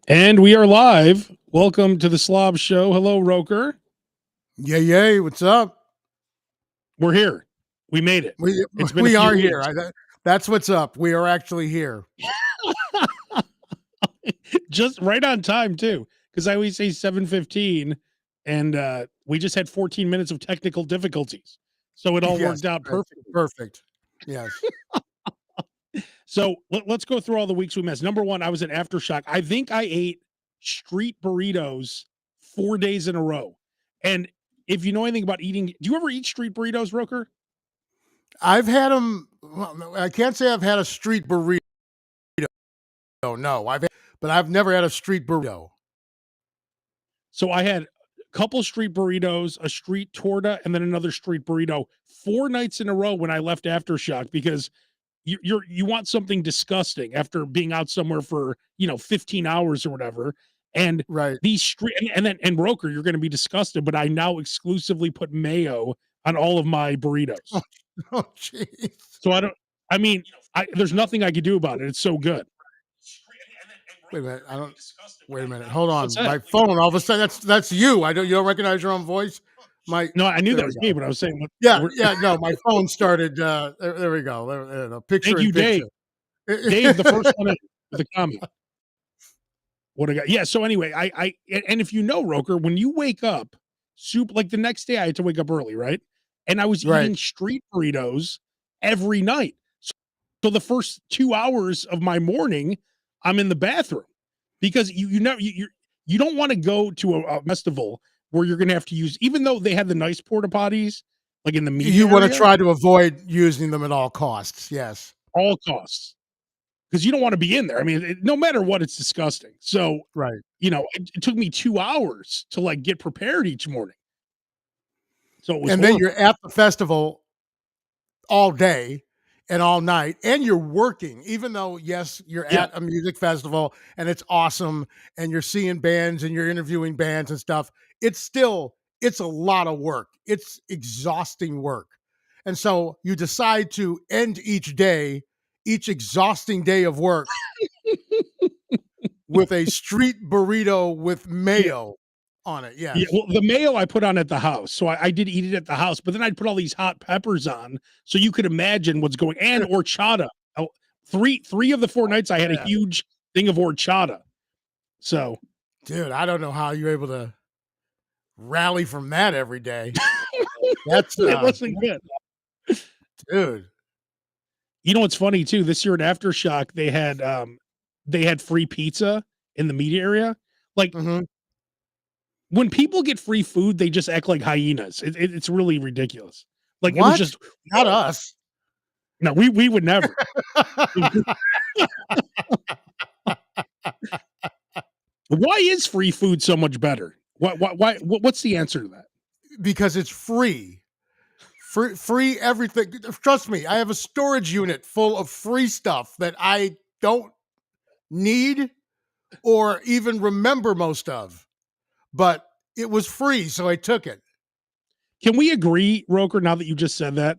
And we are live. Welcome to the Slob Show. Hello, Roker. Yay, what's up? We're here. We made it. We It's been a we few are here. weeks. That's what's up. We are actually here. Just right on time, too, because I always say 7:15, and we just had 14 minutes of technical difficulties. So it all Yes, worked out perfectly. perfect. Yes. So let's go through all the weeks we missed. Number one, I was at Aftershock. I think I ate street burritos 4 days in a row. And if you know anything about eating, do you ever eat street burritos, Roker? I've had them. Well, I can't say I've had a street burrito. No, but I've never had a street burrito. So I had a couple street burritos, a street torta, and then another street burrito 4 nights in a row when I left Aftershock because you want something disgusting after being out somewhere for 15 hours or whatever. And Right. these street and Roker, you're going to be disgusted, but I now exclusively put mayo on all of my burritos. Oh, jeez. So I mean, there's nothing I could do about it. It's so good. Wait a minute. Wait a minute. Hold on. My phone. All of a sudden, that's you. You don't recognize your own voice. No, I knew that was me, but I was saying, yeah. No, my phone started. There we go. There, picture. Thank you, Dave. Dave, the first one with the comment. What I got? Yeah. So anyway, and if you know, Roker, when you wake up, like the next day, I had to wake up early, right? And I was eating street burritos every night. So the first 2 hours of my morning, I'm in the bathroom because you don't want to go to a festival where you're going to have to use, even though they had the nice porta potties, like in the media. You want to try to avoid using them at all costs. Yes. All costs. Because you don't want to be in there. I mean, no matter what, it's disgusting. So, it took me 2 hours to like get prepared each morning. So it was and horrible. Then you're at the festival all day and all night, and you're working, even though, yes, you're at a music festival and it's awesome and you're seeing bands and you're interviewing bands and stuff. It's a lot of work. It's exhausting work. And so you decide to end each exhausting day of work with a street burrito with mayo on it. Yes. Yeah, well, the mayo I put on at the house. So I did eat it at the house, but then I'd put all these hot peppers on so you could imagine what's going, and horchata. Three of the 4 nights I had a huge thing of horchata. So, dude, I don't know how you're able to rally from that every day. That's it wasn't good. Dude. You know what's funny too? This year at Aftershock, they had free pizza in the media area. Like when people get free food, they just act like hyenas. It's really ridiculous. Like what? It was just not us. No, we would never. Why is free food so much better? What's the answer to that? Because it's free. Free everything. Trust me, I have a storage unit full of free stuff that I don't need or even remember most of. But it was free, so I took it. Can we agree, Roker, now that you just said that,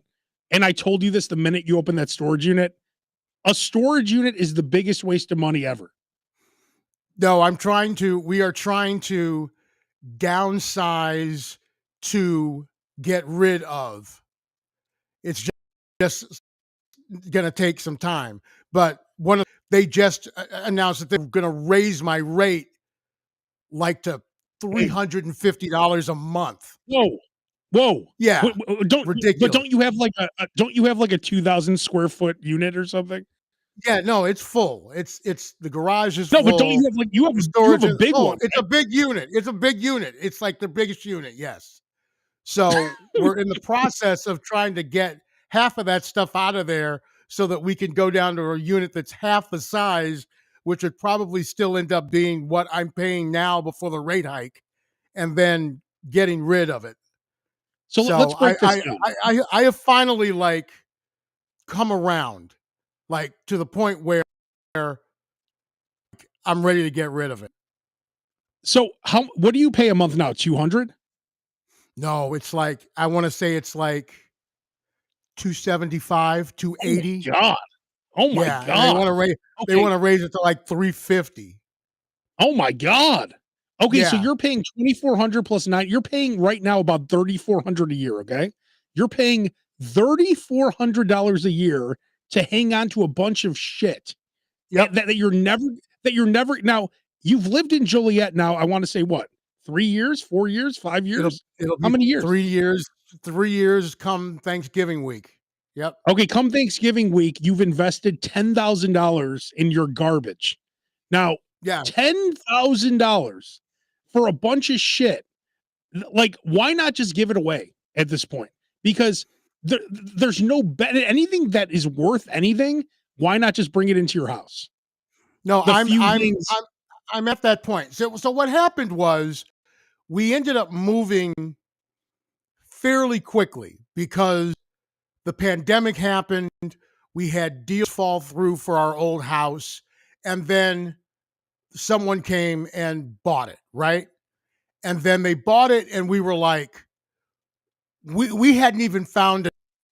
and I told you this the minute you opened that storage unit, a storage unit is the biggest waste of money ever. No, we are trying to downsize to get rid of. It's just going to take some time. But they just announced that they're going to raise my rate like to $350 a month. Whoa. Yeah. Ridiculous. But don't you have like a 2,000 square foot unit or something? Yeah, no, it's full. It's the garage is full. No, but don't you have storage? You have a big one. It's a big unit. It's a big unit. It's like the biggest unit. Yes. So we're in the process of trying to get half of that stuff out of there so that we can go down to a unit that's half the size, which would probably still end up being what I'm paying now before the rate hike, and then getting rid of it. So let's break this down. I have finally like come around, like to the point where I'm ready to get rid of it. So what do you pay a month now? 200? No, it's like, I want to say it's like 275, 280. Oh my God. They want to raise it to like 350. Oh my god. Okay, so Yeah. you're paying 2,400 plus 9. You're paying right now about 3,400 a year, okay? You're paying $3,400 a year to hang on to a bunch of shit Yep. that you're never now. You've lived in Joliet now, I want to say what? 3 years, 4 years, 5 It'll years? it'll How be many years? 3 years 3 years come Thanksgiving week. Yep. Okay, come Thanksgiving week, you've invested $10,000 in your garbage. Now, Yeah. $10,000 for a bunch of shit. Like, why not just give it away at this point? Because there's no anything that is worth anything. Why not just bring it into your house? No, The few things. I'm at that point. So what happened was we ended up moving fairly quickly because the pandemic happened. We had deals fall through for our old house, and then someone came and bought it, right? And then they bought it, and we were like, we hadn't even found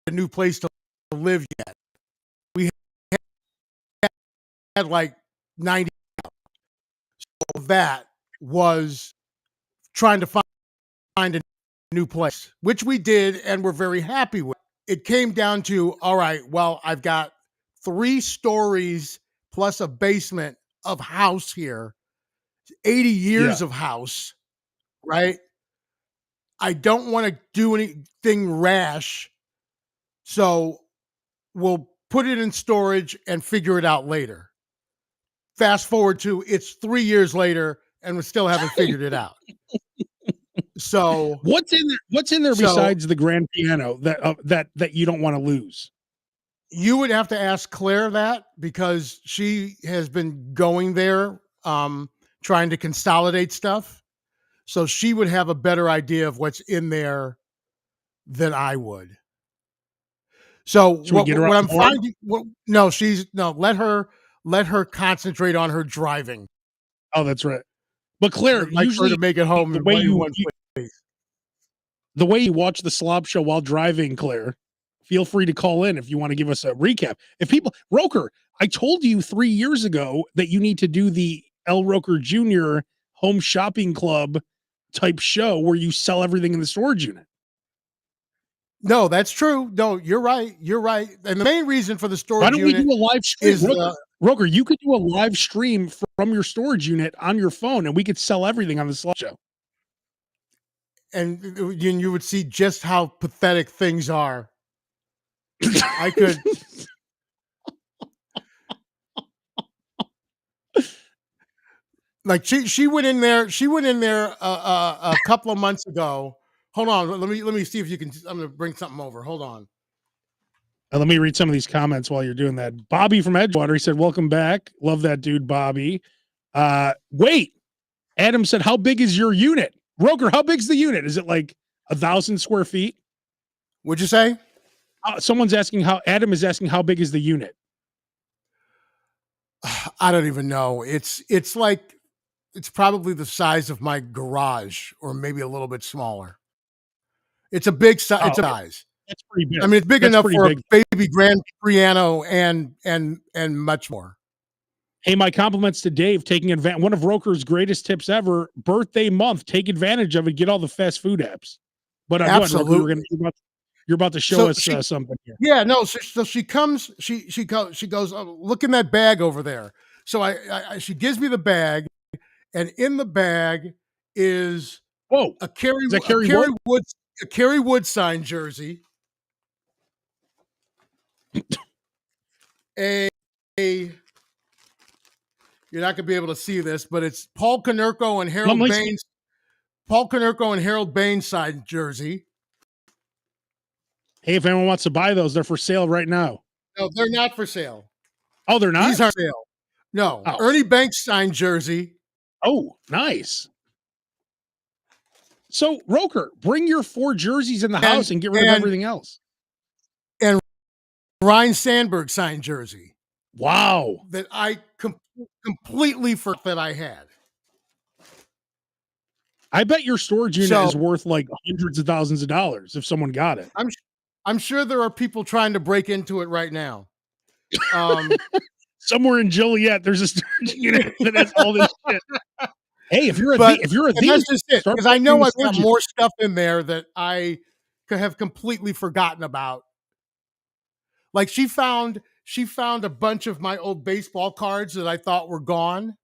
a new place to live yet. We had like 90. So that was trying to find a new place, which we did, and we're very happy with. It came down to, all right, well, I've got 3 stories plus a basement of house here, 80 years Yeah. of house, right? I don't want to do anything rash. So we'll put it in storage and figure it out later. Fast forward to it's 3 years later and we still haven't figured it out. So What's in there? What's in there So- besides the grand piano that you don't want to lose? you would have to ask Claire that because she has been going there trying to consolidate stuff. So she would have a better idea of what's in there than I would. So Should we get her what on I'm board? finding, let her concentrate on her driving. Oh, that's right. But Claire, I'd like her usually to make it home the in way you one place. the way you watch the Slob Show while driving, Claire, feel free to call in if you want to give us a recap. If people, Roker, I told you 3 years ago that you need to do the L. Roker Jr. Home Shopping Club type show where you sell everything in the storage unit. No, that's true. No, you're right. You're right. And the main reason for the storage Why don't we unit do a live stream? is Roker, you could do a live stream from your storage unit on your phone and we could sell everything on the Slob Show. and you would see just how pathetic things are. I could. Like she went in there. She went in there a couple of months ago. Hold on. Let me see if you can. I'm gonna bring something over. Hold on. Let me read some of these comments while you're doing that. Bobby from Edgewater, he said, "Welcome back. Love that dude, Bobby." Wait, Adam said, "How big is your unit, Roker? How big's the unit? Is it like 1,000 square feet?" What'd you say? Someone's asking how. Adam is asking how big is the unit. I don't even know. It's like it's probably the size of my garage, or maybe a little bit smaller. It's a big size. Oh, it's a size. That's pretty big. I mean, it's big That's enough pretty for big. a baby grand piano and much more. Hey, my compliments to Dave taking advantage. One of Roker's greatest tips ever: birthday month. Take advantage of it. Get all the fast food apps. But go ahead, Roker, you're about to show us something here. Yeah, no. So she comes. She goes. Oh, look in that bag over there. So she gives me the bag, and in the bag is a Kerry Wood signed jersey. You're not gonna be able to see this, but it's Paul Konerko and Harold Baines. Paul Konerko and Harold Baines signed jersey. Hey, if anyone wants to buy those, they're for sale right now. No, they're not for sale. Oh, they're not? These are for sale. No. Oh. Ernie Banks signed jersey. Oh, nice. So, Roker, bring your 4 jerseys in the house and get rid of everything else. And Ryan Sandberg signed jersey. Wow. That I completely forgot that I had. I bet your storage unit is worth like hundreds of thousands of dollars if someone got it. I'm sure there are people trying to break into it right now. somewhere in Joliet, there's a storage unit that has all this shit. Hey, if you're a But thief, if you're a and that's thief, just it, start because I putting in know the I've got storage unit. more stuff in there that I could have completely forgotten about. Like she found a bunch of my old baseball cards that I thought were gone.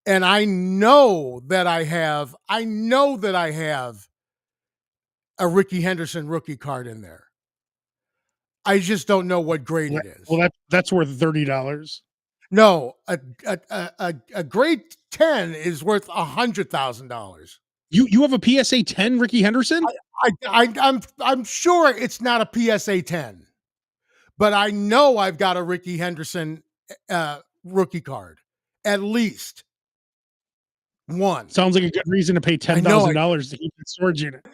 And I know that I have a Ricky Henderson rookie card in there. I just don't know what grade it is. Well, that's worth $30. No, a grade 10 is worth $100,000. You have a PSA 10 Ricky Henderson? I'm sure it's not a PSA 10, but I know I've got a Ricky Henderson rookie card, at least one. Sounds like a good reason to pay $10,000 to keep the storage unit.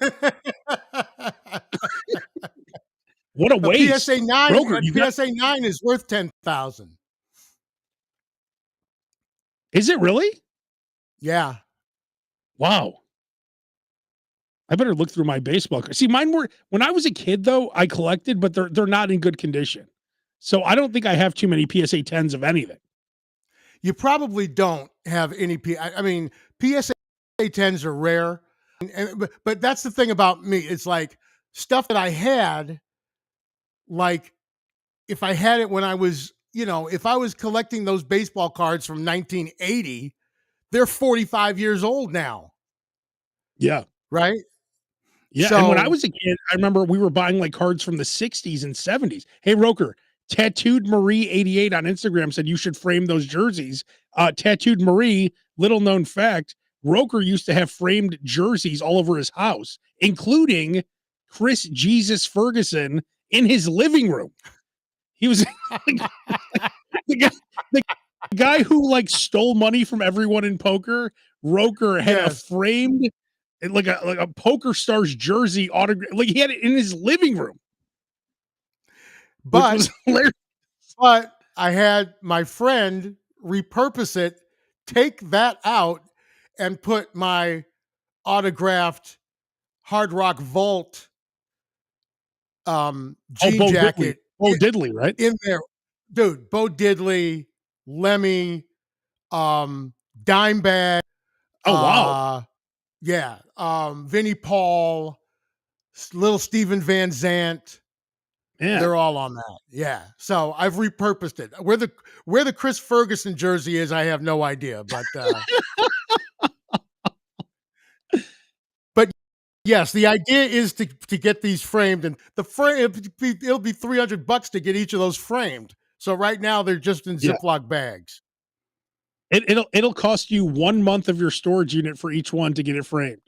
What a waste! PSA 9, Broker, PSA 9 is worth 10,000. Is it really? Yeah. Wow. I better look through my baseball cards. See, mine were when I was a kid, though. I collected, but they're not in good condition. So I don't think I have too many PSA 10s of anything. You probably don't have any. I mean, PSA 10s are rare, but that's the thing about me. It's like stuff that I had. Like if I had it when I was, if I was collecting those baseball cards from 1980, they're 45 years old now. Yeah. Right. Yeah. And when I was a kid, I remember we were buying like cards from the 60s and 70s. Hey, Roker, Tattooed Marie 88 on Instagram said you should frame those jerseys. Tattooed Marie, little known fact, Roker used to have framed jerseys all over his house, including Chris Jesus Ferguson in his living room. He was the guy who like stole money from everyone in poker. Roker had a framed like a Poker Stars jersey autograph. Like he had it in his living room. But I had my friend repurpose it, take that out, and put my autographed Hard Rock Vault jean jacket. Bo Diddley, right? In there. Dude, Bo Diddley, Lemmy, Dimebag. Oh, wow. Yeah. Vinnie Paul, little Steven Van Zandt. Yeah. They're all on that. Yeah. So I've repurposed it. Where the Chris Ferguson jersey is, I have no idea. But but yes, the idea is to get these framed, and the frame it'll be $300 to get each of those framed. So right now they're just in Ziploc bags. It'll cost you 1 month of your storage unit for each one to get it framed.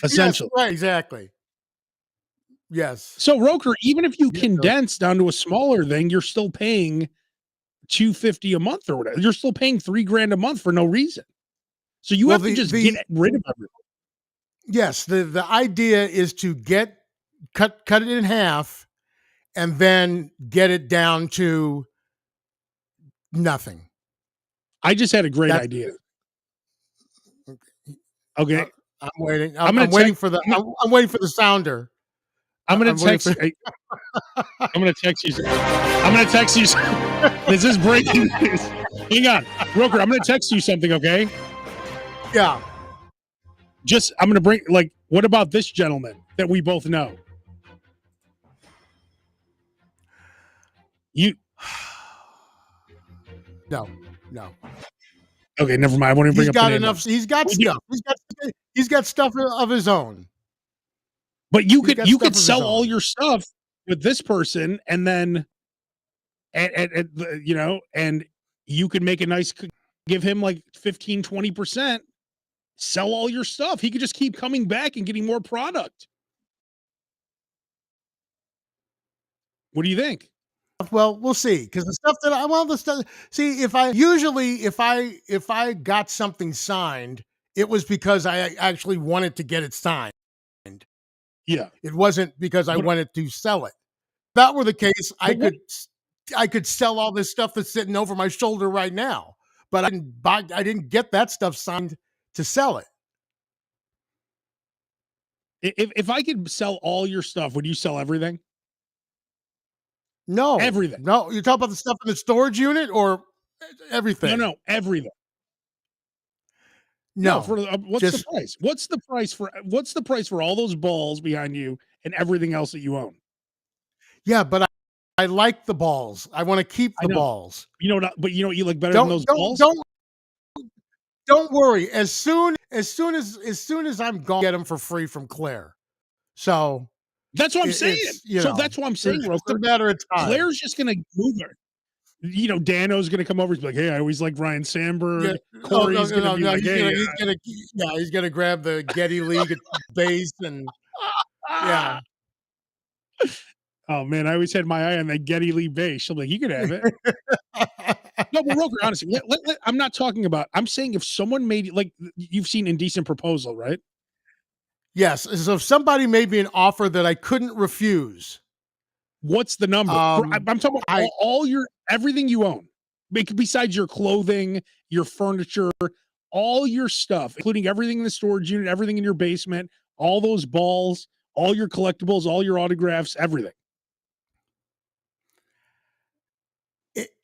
Essentially. Yes, right, exactly. Yes. So Roker, even if you condense down to a smaller thing, you're still paying $250 a month or whatever. You're still paying $3,000 a month for no reason. So you have to just get rid of everything. Yes, the idea is to cut it in half and then get it down to nothing. I just had a great idea. Okay. I'm waiting. I'm waiting for the I'm waiting for the sounder. I'm gonna text. I'm gonna text you. I'm gonna text you. This is breaking news. Hang on, Roker. I'm gonna text you something. Okay. Yeah. I'm gonna bring what about this gentleman that we both know? No. Okay, never mind. I won't even bring up the name. He's got stuff. He's got stuff of his own. But you could sell all your stuff with this person, and then, and you could make a nice, give him like 15-20%. Sell all your stuff. He could just keep coming back and getting more product. What do you think? Well, we'll see, because the stuff that see, if I got something signed, it was because I actually wanted to get it signed. Yeah. It wasn't because I wanted to sell it. If that were the case, I could sell all this stuff that's sitting over my shoulder right now, but I didn't get that stuff signed to sell it. If I could sell all your stuff, would you sell everything? No, Everything. no. You talk about the stuff in the storage unit or everything? No, everything. No, No, for what's the just price? What's the price for all those balls behind you and everything else that you own? yeah. But I like the balls. I want to keep I the know. balls. But you know what you like better than Don't those don't balls? don't don't worry. As soon as I'm gone, get them for free from Claire. So That's what I'm saying. it's So that's what I'm saying, it's just a Roker. matter of time. Claire's just gonna move her. You know, Dano's gonna come over. He's like, "Hey, I always like Ryan Yeah. Sandberg." Oh no, Corey's no, gonna no, be no. like, "Hey, He's gonna grab the Getty League bass and yeah. oh man, I always had my eye on that Getty Lee bass." She'll be like, "You could have it." No, but Roker, honestly, I'm not talking about. I'm saying if someone made like you've seen Indecent Proposal, right? Yes. So if somebody made me an offer that I couldn't refuse, What's the number? I'm talking about I all your everything you own, besides your clothing, your furniture, all your stuff, including everything in the storage unit, everything in your basement, all those balls, all your collectibles, all your autographs, everything.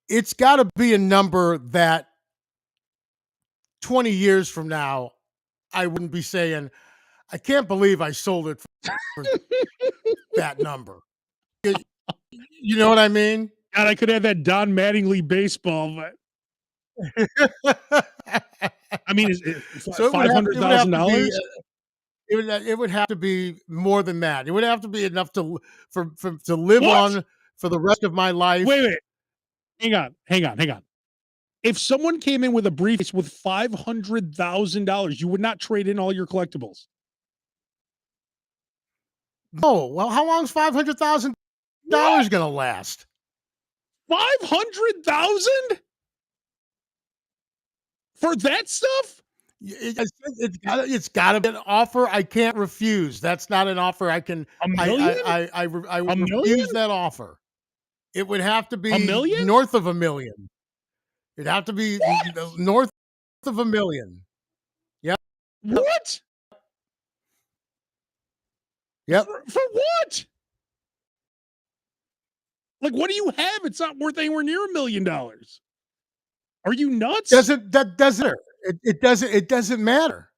it's got to be a number that 20 years from now I wouldn't be saying, I can't believe I sold it for that number. You know what I mean? God, I could have that Don Mattingly baseball, but I mean, is it So $500,000? it would have to be more than that. It would have to be enough to live What? on for the rest of my life. Wait. Hang on. If someone came in with a briefcase with $500,000, you would not trade in all your collectibles. No, well, how long is $500,000 going to last? 500,000 for that stuff? It's got to be an offer I can't refuse. That's not an offer I can. A million? I would A million? refuse that offer. It would have to A be million? north of $1 million. It'd have to be What? north of $1 million. Yep. What? Yep. For what? Like, what do you have? It's not worth anywhere near $1 million. Are you nuts? It doesn't matter.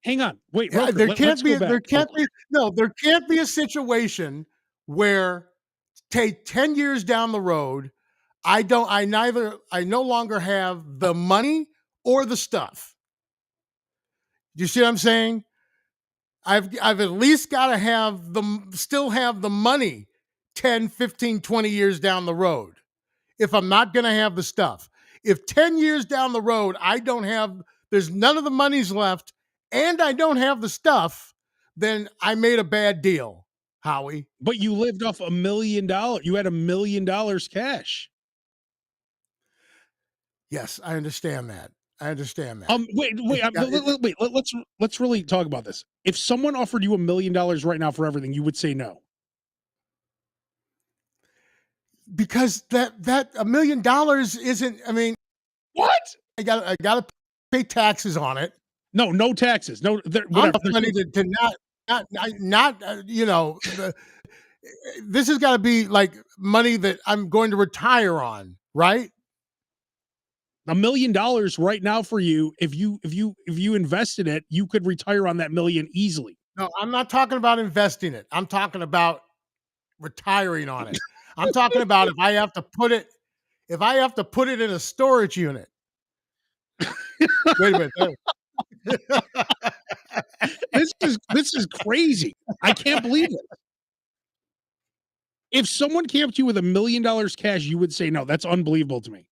Hang on. Wait, Roker, There let's go back. there can't be a situation where take 10 years down the road, I no longer have the money or the stuff. Do you see what I'm saying? I've at least got to still have the money 10, 15, 20 years down the road if I'm not going to have the stuff. If 10 years down the road, there's none of the money's left and I don't have the stuff, then I made a bad deal, Howie. But you lived off $1 million. You had $1 million cash. Yes, I understand that. Wait. Let's really talk about this. If someone offered you $1 million right now for everything, you would say no. Because that $1 million isn't. I mean, what? I got to pay taxes on it. No taxes. No, I'm money to not this has got to be like money that I'm going to retire on, right? $1 million right now for you. If you invested it, you could retire on that million easily. No, I'm not talking about investing it. I'm talking about retiring on it. I'm talking about if I have to put it in a storage unit. Wait a minute. This is crazy. I can't believe it. If someone came to you with $1 million cash, you would say no. That's unbelievable to me.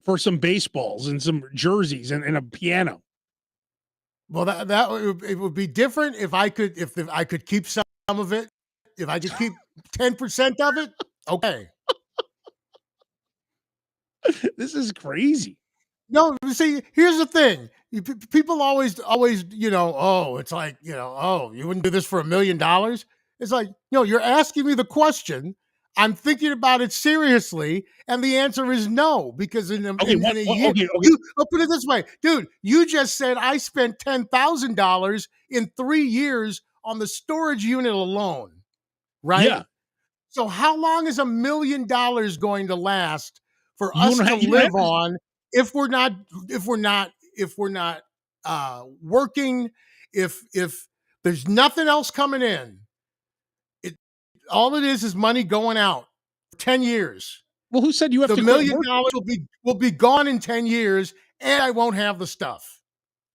For some baseballs and some jerseys and a piano. Well, it would be different if I could keep some of it. If I could keep 10% of it, okay. This is crazy. No, see, here's the thing. People always, oh, it's like, oh, you wouldn't do this for $1 million? It's like, you're asking me the question. I'm thinking about it seriously, and the answer is no, because in a year, I'll put it this way, dude, you just said I spent $10,000 in 3 years on the storage unit alone, right? Yeah. So how long is $1 million going to last for You us don't to have, you don't have live to, on if we're not working, if there's nothing else coming in? It all it is money going out for 10 years. well, who said you have The to quit $1 million working? will be gone in 10 years, and I won't have the stuff.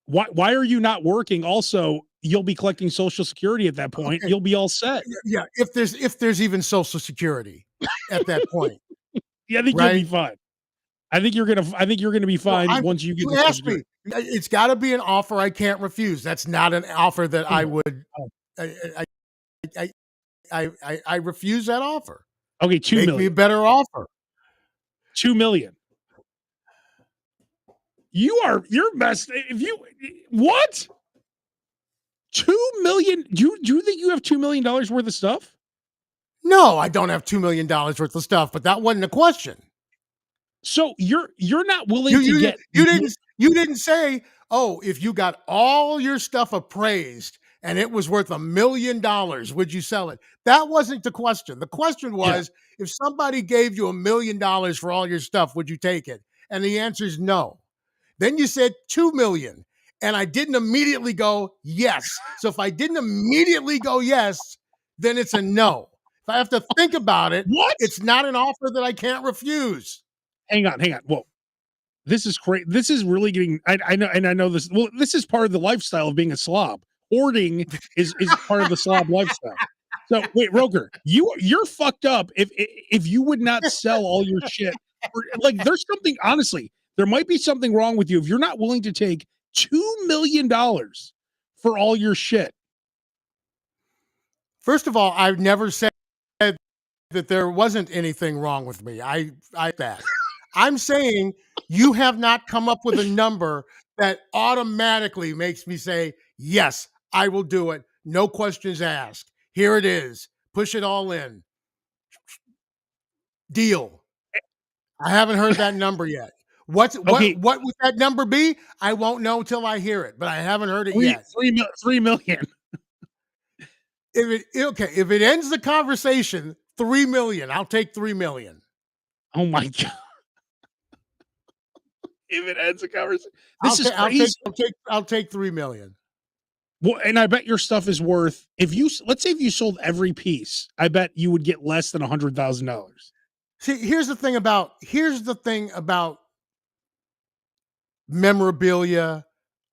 Why are you not working? Also, you'll be collecting Social Security at that point. Okay. You'll be all set. Yeah, if there's even Social Security at that point, Yeah, I think you'll be right? fine. I think you're gonna be Well, fine once you get you the Social asked me. Security. It's got to be an offer I can't refuse. That's not an offer that I Oh, would. oh. I, I, I refuse that offer. Okay, 2 Make me a million. better offer. 2 million. You're messed. If you what? 2 million? Do you think you have $2 million worth of stuff? No, I don't have $2 million worth of stuff, but that wasn't a question. So you're not willing You to you get you didn't say, oh, if you got all your stuff appraised and it was worth $1 million, would you sell it? That wasn't the question. The question yeah. was, if somebody gave you $1 million for all your stuff, would you take it? And the answer is no. Then you said 2 million. And I didn't immediately go yes. So if I didn't immediately go yes, then it's a no. If I have to think about it, What? it's not an offer that I can't refuse. Hang on. Whoa. This is crazy. This is really getting. I know, and I know this. Well, this is part of the lifestyle of being a slob. Hoarding is part of the slob lifestyle. So wait, Roker, you're fucked up if you would not sell all your shit. Like, there's something, honestly, there might be something wrong with you if you're not willing to take $2 million for all your shit. First of all, I've never said that there wasn't anything wrong with me. I'm saying you have not come up with a number that automatically makes me say, yes, I will do it. No questions asked. Here it is. Push it all in. Deal. I haven't heard that number yet. Okay, What would that number be? I won't know until I hear it, but I haven't heard it yet. 3 million. If it ends the conversation, 3 million. I'll take 3 million. Oh my god. If it ends the conversation. This is crazy. I'll take 3 million. Well, and I bet your stuff is worth, if you, let's say if you sold every piece, I bet you would get less than $100,000. See, here's the thing about memorabilia,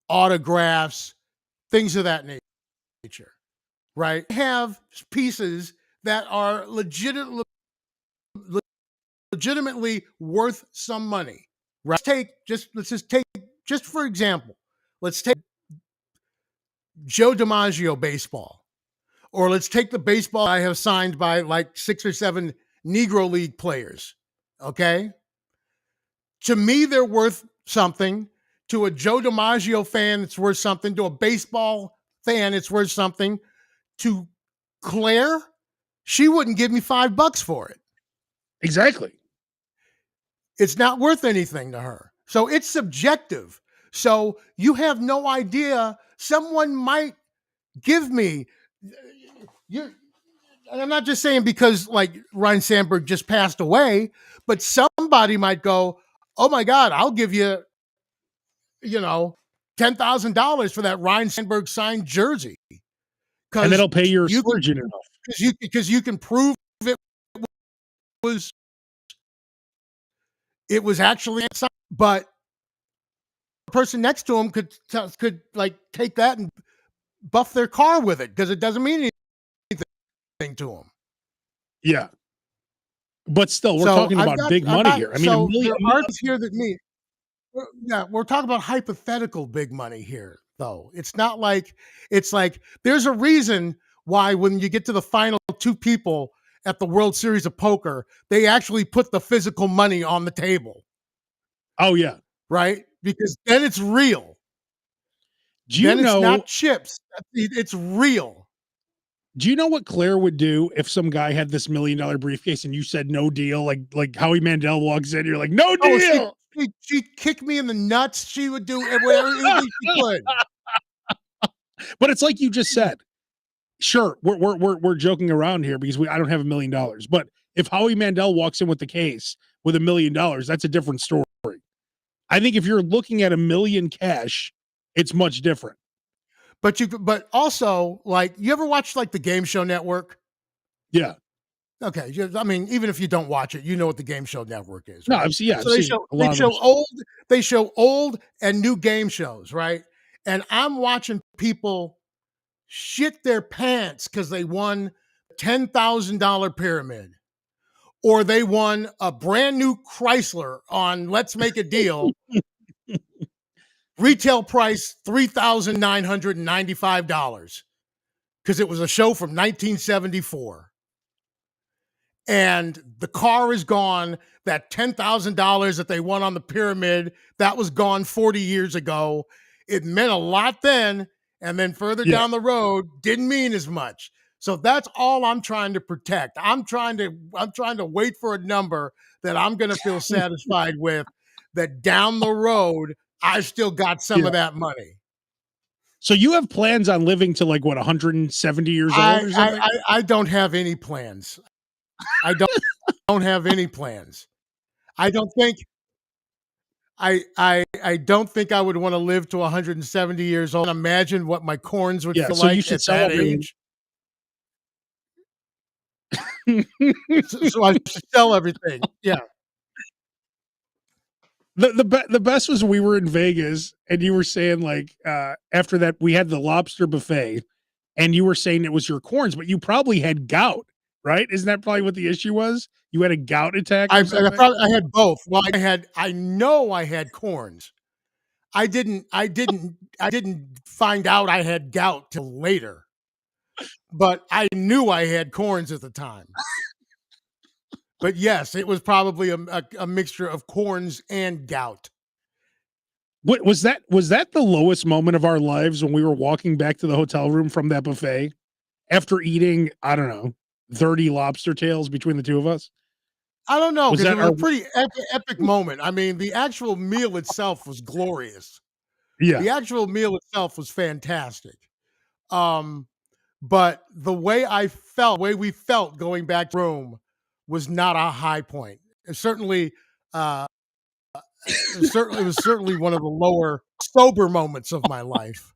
autographs, things of that nature, right? I have pieces that are legitimately worth some money, right? Just for example, let's take Joe DiMaggio baseball, or let's take the baseball I have signed by like 6 or 7 Negro League players. Okay. To me, they're worth something. To a Joe DiMaggio fan, it's worth something. To a baseball fan, it's worth something. To Claire, she wouldn't give me $5 for it. Exactly. It's not worth anything to her. So it's subjective. So you have no idea. Someone might give me, and I'm not just saying because like Ryne Sandberg just passed away, but somebody might go, oh my God, I'll give you, $10,000 for that Ryne Sandberg signed jersey. And that'll pay your storage unit off. Because you can prove it was actually, but the person next to him could like take that and buff their car with it because it doesn't mean anything to them. Yeah. But still, we're talking about big money here. I mean, so there are here that mean, yeah, we're talking about hypothetical big money here, though. It's not like, it's like there's a reason why when you get to the final 2 people at the World Series of Poker, they actually put the physical money on the table. Oh, yeah. Right? Because then it's real. Do you know? It's not chips. It's real. Do you know what Claire would do if some guy had this $1 million briefcase and you said no deal? Like Howie Mandel walks in, you're like, no deal. She'd kick me in the nuts. She would do whatever she could. But it's like you just said. sure, we're joking around here because I don't have $1 million. But if Howie Mandel walks in with the case with $1 million, that's a different story. I think if you're looking at $1 million cash, it's much different. But also, like, you ever watch like the Game Show Network? Yeah. Okay, I mean, even if you don't watch it, you know what the Game Show Network is. No, Right? I've seen. Yeah, So they show old and new game shows, right? And I'm watching people shit their pants because they won $10,000 pyramid, or they won a brand new Chrysler on Let's Make a Deal, retail price $3,995 because it was a show from 1974. And the car is gone. That $10,000 that they won on the pyramid, that was gone 40 years ago. It meant a lot then. And then further down the road, didn't mean as much. So that's all I'm trying to protect. I'm trying to wait for a number that I'm going to feel satisfied with, that down the road, I still got some of that money. So you have plans on living to like what, 170 years old or something? I don't have any plans. I don't have any plans. I don't think I don't think I would want to live to 170 years old. Imagine what my corns would feel so you like should at sell that everything. age. So I should sell everything. Yeah. The best was we were in Vegas and you were saying like after that we had the lobster buffet and you were saying it was your corns, but you probably had gout, right? Isn't that probably what the issue was? You had a gout attack. I had both. Well, I know I had corns. I didn't find out I had gout till later, but I knew I had corns at the time. But yes, it was probably a mixture of corns and gout. What was that? Was that the lowest moment of our lives when we were walking back to the hotel room from that buffet after eating, I don't know, 30 lobster tails between the two of us? I don't know, because it was a pretty epic moment. I mean, the actual meal itself was glorious. Yeah. The actual meal itself was fantastic. But the way we felt going back to the room was not a high point. It certainly it was certainly one of the lower sober moments of my life.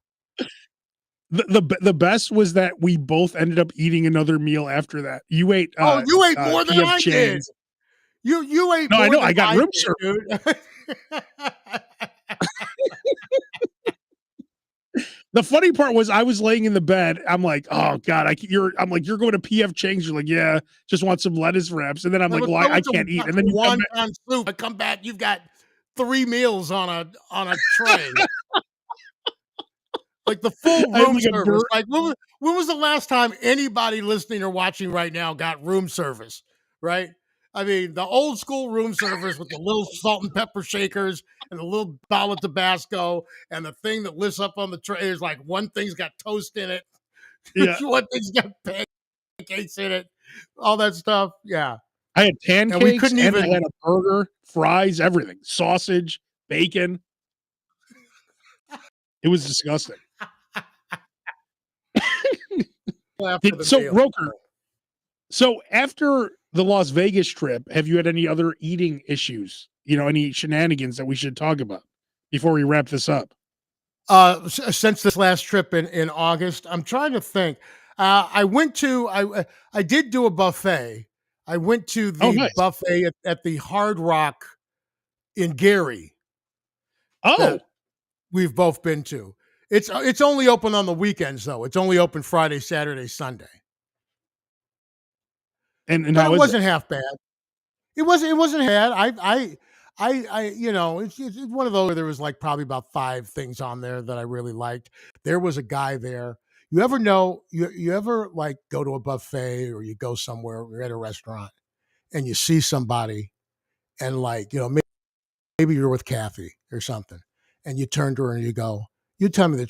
The best was that we both ended up eating another meal after that. You ate you ate more than I did. You ate no, more I know. than I got room service. The funny part was I was laying in the bed. I'm like, oh God, you're going to PF Chang's. You're like, yeah, just want some lettuce wraps. And then I'm like, well, I can't eat. And then you come back. Soup. I come back, you've got 3 meals on a tray. Like the full room service. Like when was the last time anybody listening or watching right now got room service? Right? I mean, the old school room service with the little salt and pepper shakers and the little bottle of Tabasco and the thing that lifts up on the tray is like one thing's got toast in it. Yeah. One thing's got pancakes in it. All that stuff. Yeah. I had pancakes and we couldn't even I had a burger, fries, everything, sausage, bacon. It was disgusting. Roker, so after the Las Vegas trip, have you had any other eating issues? You know, any shenanigans that we should talk about before we wrap this up? Since this last trip in August, I'm trying to think. I did do a buffet. I went to the buffet at the Hard Rock in Gary. Oh, we've both been to. It's only open on the weekends though. It's only open Friday, Saturday, Sunday. And it wasn't half bad. It wasn't bad. I you know, it's one of those where there was like probably about 5 things on there that I really liked. There was a guy there. You ever like go to a buffet or you go somewhere, you're at a restaurant and you see somebody and like, you know, maybe you're with Kathy or something and you turn to her and you go, you tell me the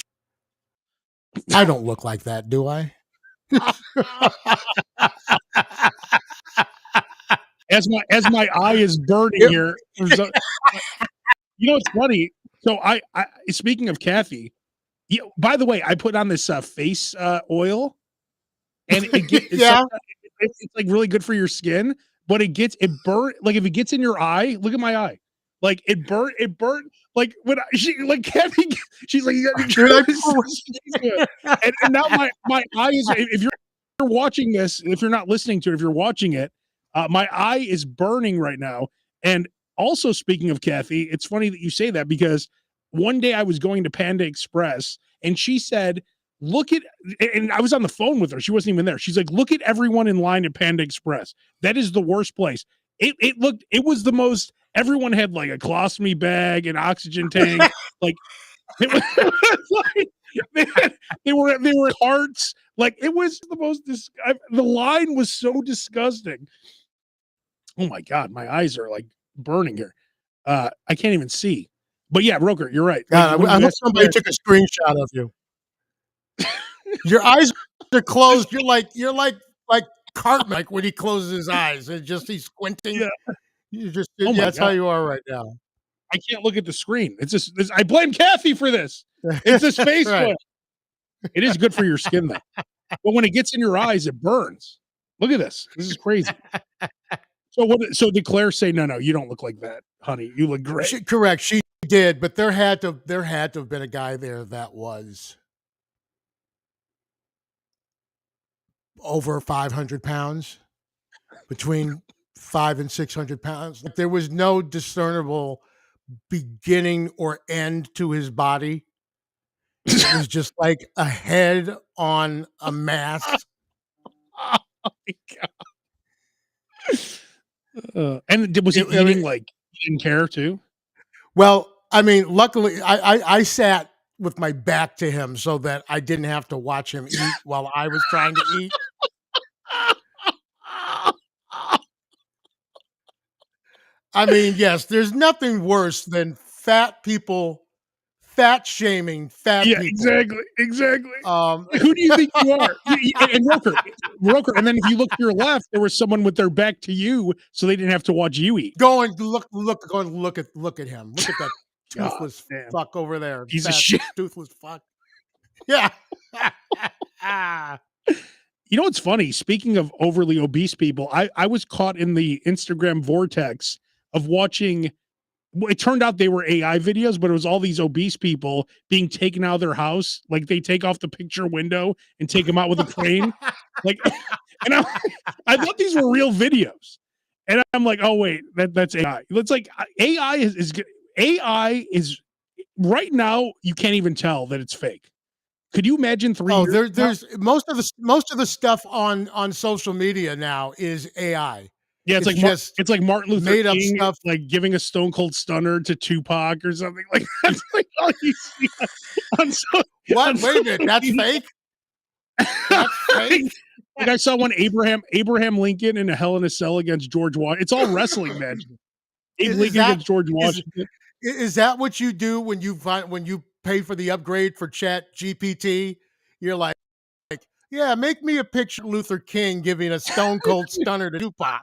truth. I don't look like that, do I? As my eye is burning here. You know, it's funny. So I speaking of Kathy, by the way, I put on this face oil and it's Yeah. it's like really good for your skin, but it burn like if it gets in your eye, look at my eye. Like it burnt like when she like Kathy, she's like, you gotta Dude, I and now my eye is if you're watching this, if you're not listening to it, if you're watching it, my eye is burning right now. And also speaking of Kathy, it's funny that you say that because one day I was going to Panda Express and she said, look at and I was on the phone with her. She wasn't even there. She's like, look at everyone in line at Panda Express. That is the worst place. It was the most everyone had like a colostomy bag, an oxygen tank, like it was, like they were hearts. Like it was the most the line was so disgusting. Oh my god, my eyes are like burning here. I can't even see. But yeah, Roker, you're right. Like, God, I hope somebody took a screenshot of you. Your eyes are closed. You're like Cartman, like when he closes his eyes and just he's squinting. Yeah. You just Oh yeah, my that's how god. you are right now. I can't look at the screen. It's just I blame Kathy for this. It's this face Right. flip. It is good for your skin though. But when it gets in your eyes, it burns. Look at this. This is crazy. So did Claire say, no, you don't look like that, honey. You look great. Correct. She did, but there had to have been a guy there that was over 500 pounds, between 500 and 600 pounds. Like, there was no discernible beginning or end to his body. It was just like a head on a mask. Oh my god. And was he I mean, eating like he didn't care too? well, I mean, luckily I sat with my back to him so that I didn't have to watch him eat while I was trying to eat. I mean, yes, there's nothing worse than fat people, fat shaming fat Yeah, people. exactly. Um, Who do you think you are? And Roker, and then if you look to your left, there was someone with their back to you, so they didn't have to watch you eat. go and look at him. Look at that God toothless damn. fuck over there. Piece of Fat, shit. toothless fuck. Yeah. You know what's funny? Speaking of overly obese people, I was caught in the Instagram vortex of watching. Well, it turned out they were AI videos, but it was all these obese people being taken out of their house. Like they take off the picture window and take them out with a crane. Like, and I thought these were real videos, and I'm like, oh wait, that's AI. It's like AI AI is right now. You can't even tell that it's fake. Could you imagine 3 Oh, years? there's most of the stuff on social media now is AI. Yeah, It's just it's like Martin Luther made up King, stuff. like, giving a Stone Cold Stunner to Tupac or something, like, that's, like, all you see on What? on Wait a minute, social that's media. fake? That's fake? Like, I saw one Abraham Lincoln in a Hell in a Cell against George Washington. It's all wrestling matches. Abe Is Lincoln that against George is Washington. is that what you do when you pay for the upgrade for Chat GPT? You're like, yeah, make me a picture of Luther King giving a Stone Cold Stunner to Tupac.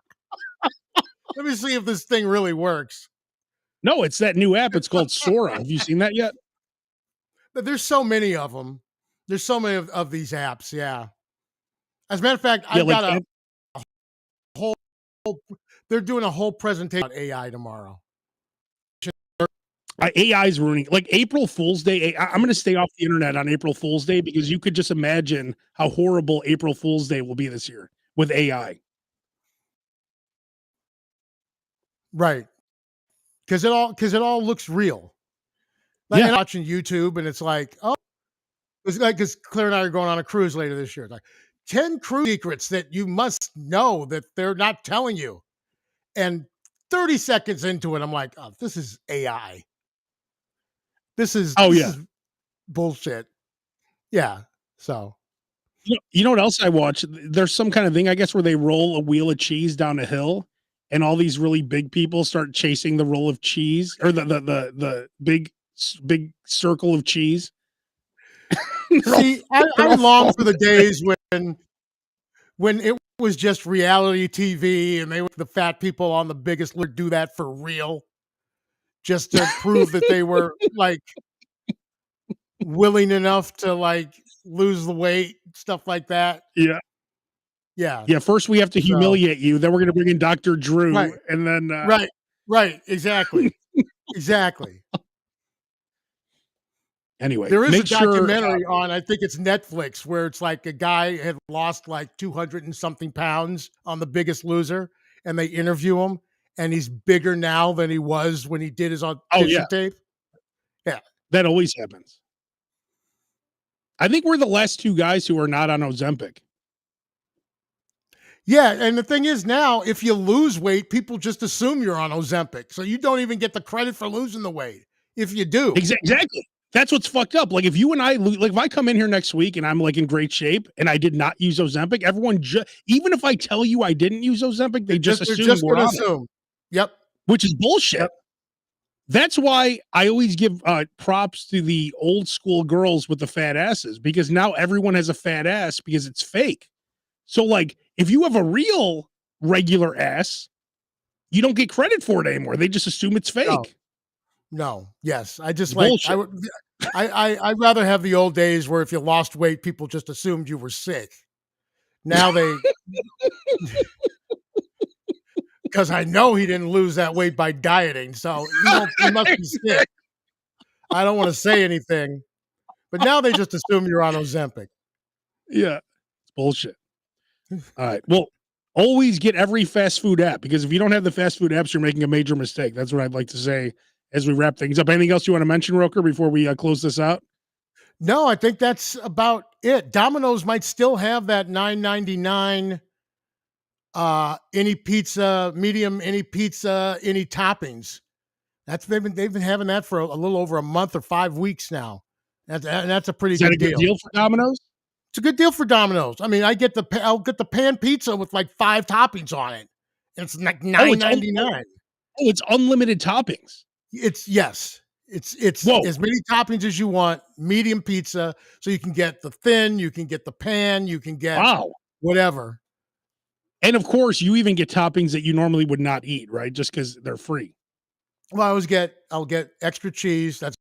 Let me see if this thing really works. No, it's that new app, it's called Sora. Have you seen that yet? But there's so many of them. There's so many of these apps. Yeah. As a matter of fact, Yeah, I've like, got a whole. They're doing a whole presentation on AI tomorrow. AI is ruining like April Fool's Day. I'm going to stay off the internet on April Fool's Day because you could just imagine how horrible April Fool's Day will be this year with AI. Right. Because it all looks real. Like, Yeah. and I'm watching YouTube and it's like, oh, it's like, because Claire and I are going on a cruise later this year. It's like 10 cruise secrets that you must know that they're not telling you. And 30 seconds into it, I'm like, oh, this is AI. This is bullshit. Yeah. So You know what else I watch? There's some kind of thing, I guess, where they roll a wheel of cheese down a hill, and all these really big people start chasing the roll of cheese or the big circle of cheese. see, I long for the days when it was just reality TV and the fat people on the biggest would do that for real, just to prove that they were like willing enough to like lose the weight, stuff like that. Yeah. Yeah. Yeah, first we have to So humiliate you, then we're gonna bring in Dr. Drew, right, and then, right, right. Exactly. Exactly. anyway, There is a make sure, documentary on, I think it's Netflix, where it's like a guy had lost like 200 and something pounds on The Biggest Loser, and they interview him, and he's bigger now than he was when he did his oh, yeah, audition tape. Yeah. that always happens. I think we're the last 2 guys who are not on Ozempic. Yeah, and the thing is now, if you lose weight, people just assume you're on Ozempic, so you don't even get the credit for losing the weight if you do. Exactly. That's what's fucked up. Like if you and I like if I come in here next week and I'm like in great shape and I did not use Ozempic, everyone even if I tell you I didn't use Ozempic, they just They're assume just we're gonna on it, assume. Yep. which is bullshit. Yep. That's why I always give props to the old school girls with the fat asses because now everyone has a fat ass because it's fake. So like if you have a real regular ass, you don't get credit for it anymore. They just assume it's No. fake. No. Yes. I It's just like I bullshit. would I'd rather have the old days where if you lost weight, people just assumed you were sick. Now they because I know he didn't lose that weight by dieting, so he must be sick. I don't want to say anything, but now they just assume you're on Ozempic. Yeah. It's bullshit. All right. Well, always get every fast food app because if you don't have the fast food apps, you're making a major mistake. That's what I'd like to say as we wrap things up. Anything else you want to mention, Roker, before we close this out? No, I think that's about it. Domino's might still have that $9.99 any pizza, medium, any pizza, any toppings. They've been having that for a little over a month or 5 weeks now. That's a pretty Is that good a good deal. deal for Domino's? It's a good deal for Domino's. I mean, I'll get the pan pizza with like 5 toppings on it. It's like Oh, $9.99. it's unlimited toppings. It's yes. It's Whoa. as many toppings as you want, medium pizza, so you can get the thin, you can get the pan, you can get Wow. whatever. And of course, you even get toppings that you normally would not eat, right? Just because they're free. Well, I'll get extra cheese. That's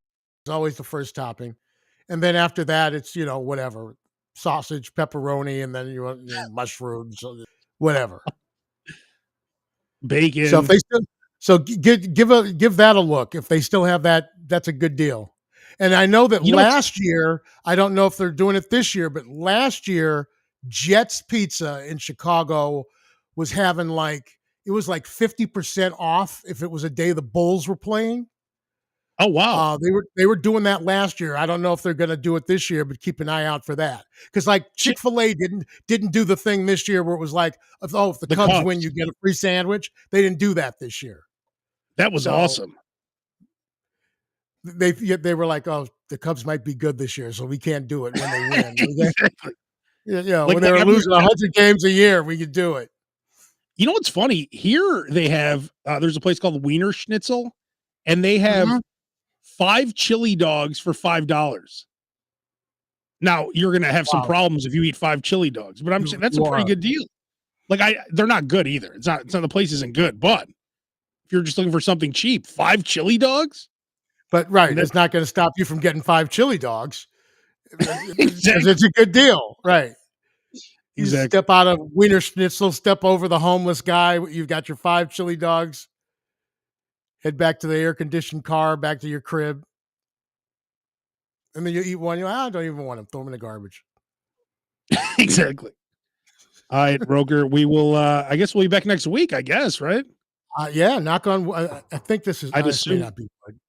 always the first topping. And then after that, it's, whatever. Sausage, pepperoni, and then mushrooms, whatever. Bacon. So if they still give that a look. If they still have that, that's a good deal. And I know that last year, I don't know if they're doing it this year, but last year, Jets Pizza in Chicago was having it was like 50% off if it was a day the Bulls were playing. Oh wow. They were doing that last year. I don't know if they're going to do it this year, but keep an eye out for that. Because like Chick-fil-A didn't do the thing this year where it was like, if the Cubs win, you get a free sandwich. They didn't do that this year. That was awesome. They were like, oh, the Cubs might be good this year, so we can't do it when they win. Exactly. When they were losing 100 games a year, we could do it. You know what's funny? Here they have there's a place called Wiener Schnitzel, and they have 5 chili dogs for $5. Now you're gonna have some problems if you eat 5 chili dogs, but I'm saying that's a pretty good deal. Like they're not good either. It's not the place isn't good, but if you're just looking for something cheap, 5 chili dogs. But it's not going to stop you from getting 5 chili dogs. Exactly. It's a good deal, right? You Exactly. step out of Wiener Schnitzel, step over the homeless guy. You've got your 5 chili dogs. Head back to the air-conditioned car, back to your crib. And then you eat one. I don't even want them. Throw them in the garbage. Exactly. All right, Roker. We will. I guess we'll be back next week. I guess, right? Yeah. Knock on. I think this is. I'd assume. May not be good.